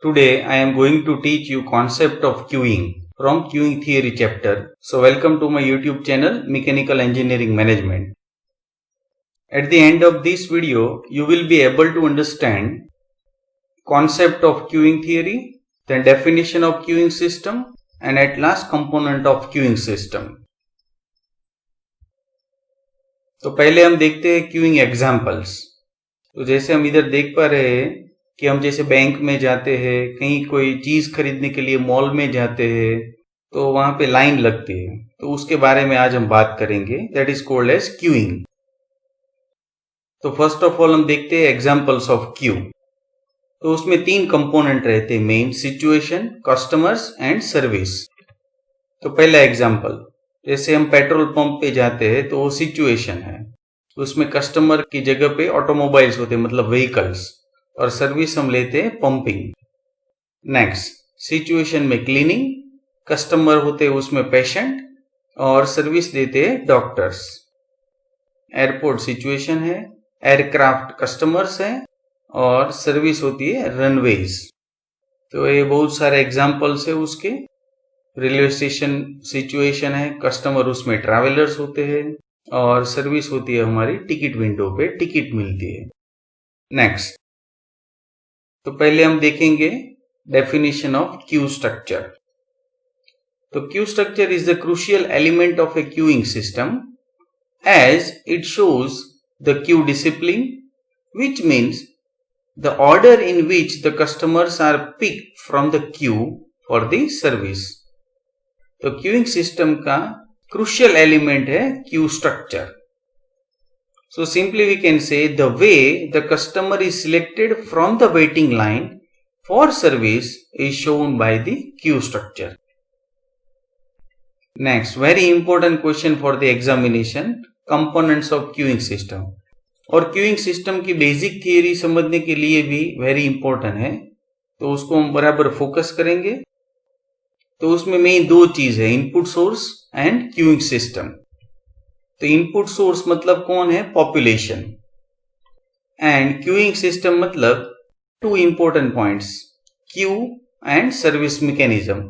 Today I am going to teach you concept of queuing from queuing theory chapter. So welcome to my YouTube channel Mechanical Engineering Management. At the end of this video you will be able to understand concept of queuing theory, then definition of queuing system and at last component of queuing system. तो पहले हम देखते हैं queuing examples. तो जैसे हम इधर देख पा रहे हैं कि हम जैसे बैंक में जाते हैं, कहीं कोई चीज खरीदने के लिए मॉल में जाते हैं तो वहां पे लाइन लगती है, तो उसके बारे में आज हम बात करेंगे। That is called as queuing. तो फर्स्ट ऑफ ऑल हम देखते हैं एग्जांपल्स ऑफ क्यू। तो उसमें तीन कंपोनेंट रहते हैं main, situation, customers and service. तो पहला एग्जांपल, जैसे हम पेट्रोल पंप पे जाते हैं तो वो सिचुएशन है, उसमें कस्टमर की जगह पे ऑटोमोबाइल्स होते हैं मतलब व्हीकल्स, और सर्विस हम लेते हैं पंपिंग। नेक्स्ट, सिचुएशन में क्लीनिंग, कस्टमर होते हैं उसमें पेशेंट और सर्विस देते हैं डॉक्टर्स। एयरपोर्ट सिचुएशन है, एयरक्राफ्ट कस्टमर्स है और सर्विस होती है रनवेज। तो ये बहुत सारे एग्जांपल्स है उसके। रेलवे स्टेशन सिचुएशन है, कस्टमर उसमें ट्रैवलर्स होते हैं और सर्विस होती है हमारी टिकट विंडो पे टिकट मिलती है। नेक्स्ट, तो पहले हम देखेंगे डेफिनेशन ऑफ क्यू स्ट्रक्चर। तो queue structure is the crucial element of a queuing system as it shows the queue discipline, which means the order in which the customers are picked from the queue for the service. तो queuing system का crucial element है Q structure. So simply we can say the way the customer is selected from the waiting line for service is shown by the queue structure. Next, very important question for the examination, components of queuing system. और queuing system की basic theory समझने के लिए भी very important है, तो उसको हम बराबर फोकस करेंगे। तो उसमें मेन दो चीज है, input source and queuing system. तो इनपुट सोर्स मतलब कौन है? पॉपुलेशन। एंड क्यूइंग सिस्टम मतलब two important points, Q and service mechanism.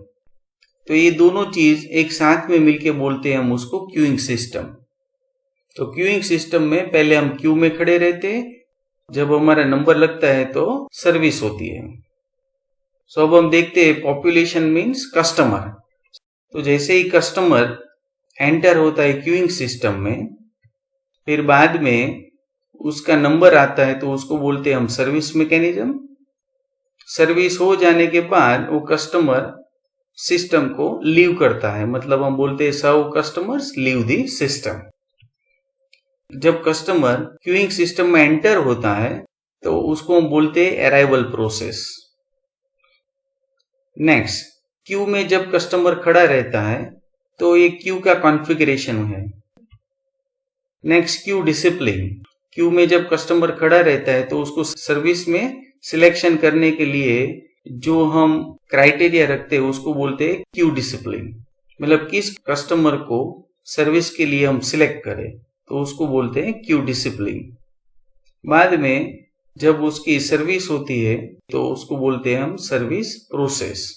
तो ये दोनों चीज एक साथ में मिलके बोलते हैं हम उसको क्यूइंग सिस्टम। तो क्यूइंग सिस्टम में पहले हम क्यू में खड़े रहते हैं, जब हमारा नंबर लगता है तो सर्विस होती है। सो अब हम देखते हैं पॉपुलेशन मीन्स कस्टमर। तो जैसे ही कस्टमर एंटर होता है क्यूइंग सिस्टम में, फिर बाद में उसका नंबर आता है तो उसको बोलते हैं हम सर्विस मैकेनिज्म। सर्विस हो जाने के बाद वो कस्टमर सिस्टम को लीव करता है, मतलब हम बोलते हैं सव कस्टमर्स लीव द सिस्टम। जब कस्टमर क्यूइंग सिस्टम में एंटर होता है तो उसको हम बोलते हैं अराइवल प्रोसेस। नेक्स्ट, क्यू में जब कस्टमर खड़ा रहता है तो ये क्यू का कॉन्फ़िगरेशन है। Next, Q discipline. क्यू में जब कस्टमर खड़ा रहता है तो उसको सर्विस में सिलेक्शन करने के लिए जो हम क्राइटेरिया रखते हैं उसको बोलते हैं क्यू डिसिप्लिन। मतलब किस कस्टमर को सर्विस के लिए हम सिलेक्ट करें तो उसको बोलते हैं क्यू डिसिप्लिन। बाद में जब उसकी सर्विस होती है तो उसको बोलते हैं हम सर्विस प्रोसेस।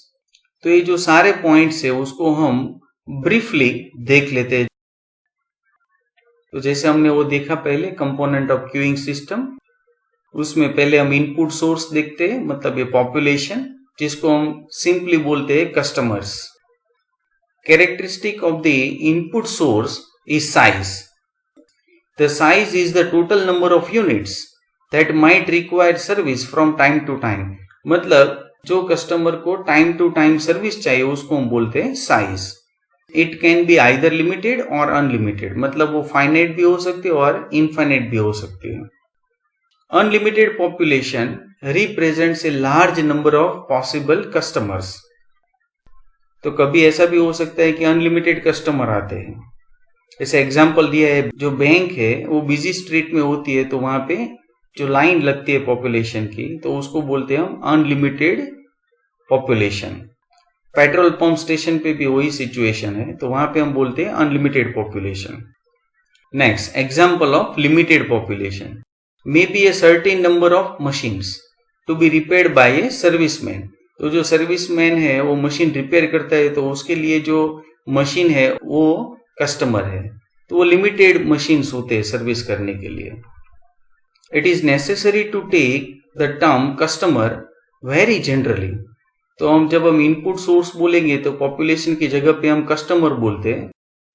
तो ये जो सारे पॉइंट्स है उसको हम ब्रीफली देख लेते हैं। तो जैसे हमने वो देखा पहले कंपोनेंट ऑफ क्यूइंग सिस्टम, उसमें पहले हम इनपुट सोर्स देखते हैं, मतलब ये पॉपुलेशन, जिसको हम सिंपली बोलते हैं customers. Characteristic of the input source is size. The size is the total number of units that might require service from time to time. मतलब जो कस्टमर को टाइम टू टाइम सर्विस चाहिए उसको हम बोलते हैं size. It can be either limited और unlimited, मतलब वो फाइनाइट भी हो सकती है और इनफाइनाइट भी हो सकती है। Unlimited population represents a large number of possible customers. तो कभी ऐसा भी हो सकता है कि अनलिमिटेड कस्टमर आते हैं। जैसे एग्जाम्पल दिया है, जो बैंक है वो बिजी स्ट्रीट में होती है तो वहां पे जो लाइन लगती है पॉपुलेशन की तो उसको बोलते हैं हम unlimited population. Petrol pump station पे भी वही सिचुएशन है तो वहां पे हम बोलते हैं unlimited population. Next, example of limited population may be a certain number of machines to be repaired by a serviceman तो जो सर्विसमैन है वो मशीन रिपेयर करता है, तो उसके लिए जो मशीन है वो कस्टमर है, तो वो लिमिटेड मशीन्स होते हैं सर्विस करने के लिए. It is necessary to take the term customer very generally. तो जब हम इनपुट सोर्स बोलेंगे तो पॉपुलेशन की जगह पे हम कस्टमर बोलते हैं.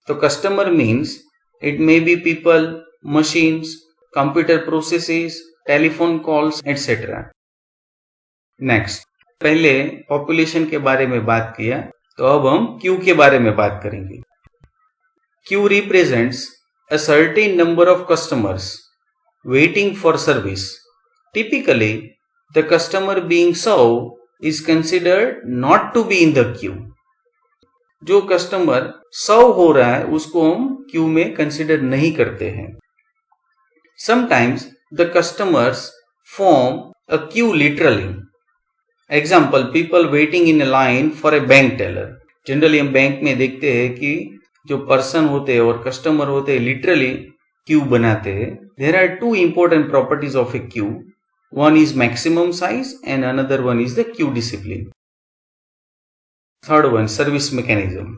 तो customer means it may be people, machines, computer processes, telephone calls etcetera. Next, पहले पॉपुलेशन के बारे में बात किया, तो अब हम क्यू के बारे में बात करेंगे. Q represents a certain number of customers waiting for service. Typically, the customer being served is considered not to be in the queue. जो कस्टमर सर्व हो रहा है उसको हम क्यू में कंसिडर नहीं करते हैं. Sometimes the customers form a queue literally. Example, people waiting in a line for a bank teller. Generally हम बैंक में देखते हैं कि जो पर्सन होते हैं और कस्टमर होते हैं लिटरली क्यू बनाते हैं. There are two important properties of a queue. One is maximum size and another one is the queue discipline. Third one, service mechanism.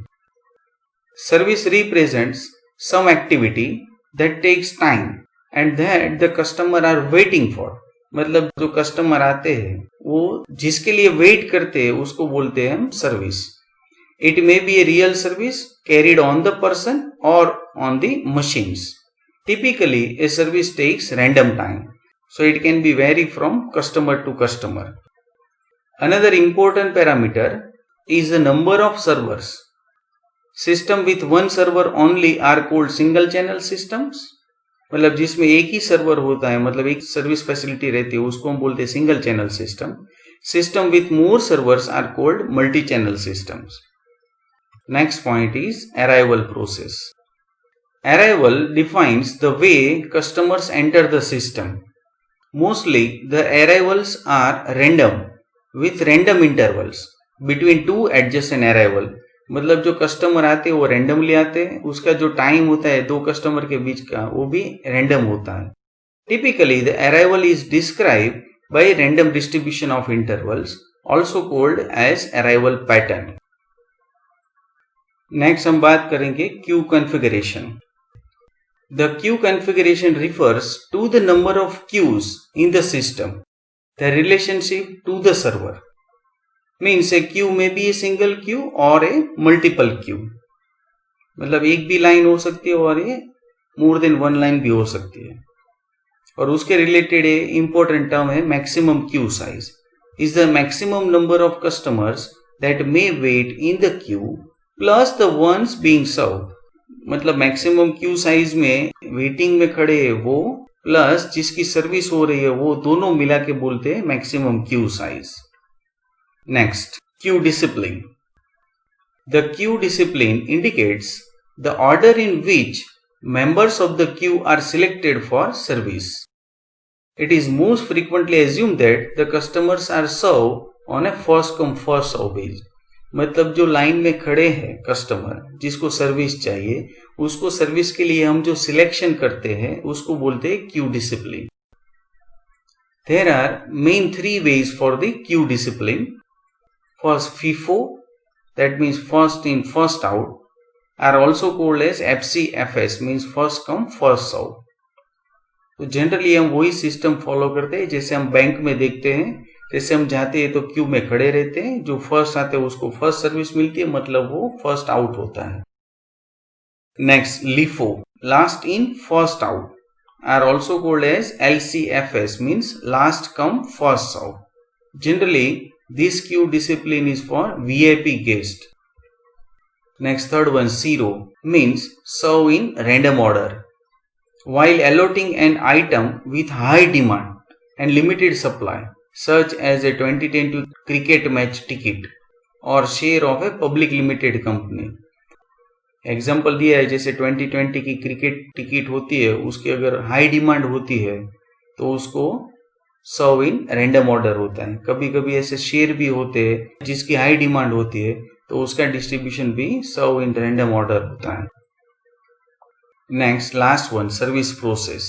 Service represents some activity that takes time and that the customer are waiting for. मतलब जो customer आते हैं वो जिसके लिए wait करते हैं उसको बोलते हैं हम service. It may be a real service carried on the person or on the machines. Typically, a service takes random time, so it can be vary from customer to customer. Another important parameter is the number of servers. System with one server only are called single channel systems. मतलब जिसमें एक ही server होता है, मतलब एक service facility रहती है, उसको हम बोलते हैं single channel system. System with more servers are called multi channel systems. Next point is arrival process. Arrival defines the way customers enter the system. Mostly, the arrivals are random with random intervals between two adjacent arrival. मतलब जो customer आते हैं वो randomly आते हैं, उसका जो time होता है दो कस्टमर के बीच का वो भी रैंडम होता है. Typically, the arrival is described by random distribution of intervals, also called as arrival pattern. Next हम बात करेंगे queue configuration. The queue configuration refers to the number of queues in the system, the relationship to the server. Means a queue may be a single queue or a multiple queue. मतलब एक भी line हो सकती है और ये more than one line भी हो सकती है. और उसके रिलेटेड इंपॉर्टेंट टर्म है maximum queue size. Is the maximum number of customers that may wait in the queue plus the ones being served. मतलब मैक्सिमम क्यू साइज में वेटिंग में खड़े है वो प्लस जिसकी सर्विस हो रही है वो दोनों मिला के बोलते हैं maximum queue size. Next, Q discipline. The queue discipline indicates the order in which members of the queue are selected for service. It is most frequently assumed that the customers are served on a first come first serve basis. मतलब जो line में खड़े हैं customer जिसको service चाहिए उसको service के लिए हम जो सिलेक्शन करते हैं उसको बोलते हैं Q discipline. There are main three ways for the queue discipline. First, FIFO, that means first in first out, are also called as FCFS, means first come first serve. तो जनरली हम वही system follow करते हैं जैसे हम bank में देखते हैं. जैसे हम जाते हैं तो क्यू में खड़े रहते हैं, जो फर्स्ट आते हैं उसको फर्स्ट सर्विस मिलती है, मतलब वो फर्स्ट आउट होता है. Next, LIFO, last in first out, are also called as LCFS, means last come first serve. Generally this queue discipline is for VIP guest. Next, third one, zero, means serve in random order. While allotting an item with high demand and limited supply, such as a 2010 cricket match ticket or share of a public limited company. Example दिया है जैसे 2020 की cricket ticket होती है, उसकी अगर high demand होती है तो उसको सर्व इन रैंडम ऑर्डर होता है. कभी कभी ऐसे शेयर भी होते हैं जिसकी हाई डिमांड होती है तो उसका डिस्ट्रीब्यूशन भी सर्व इन रैंडम ऑर्डर होता है. Next, last one, service process.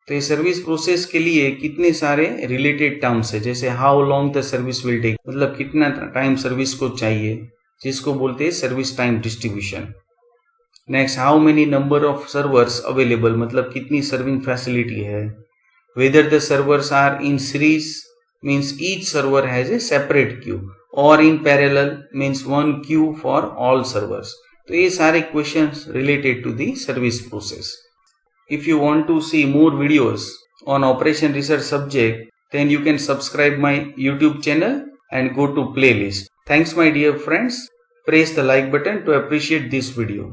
तो ये सर्विस प्रोसेस के लिए कितने सारे रिलेटेड टर्म्स है, जैसे how long the service will take, मतलब कितना टाइम सर्विस को चाहिए, जिसको बोलते हैं service time distribution. Next, how many number of servers available, मतलब कितनी सर्विंग फैसिलिटी है। Whether the servers are in series means each server has a separate queue, और in parallel means one queue for all servers. तो ये सारे questions related to the service process. If you want to see more videos on Operation Research subject, then you can subscribe my YouTube channel and go to playlist. Thanks my dear friends. Press the like button to appreciate this video.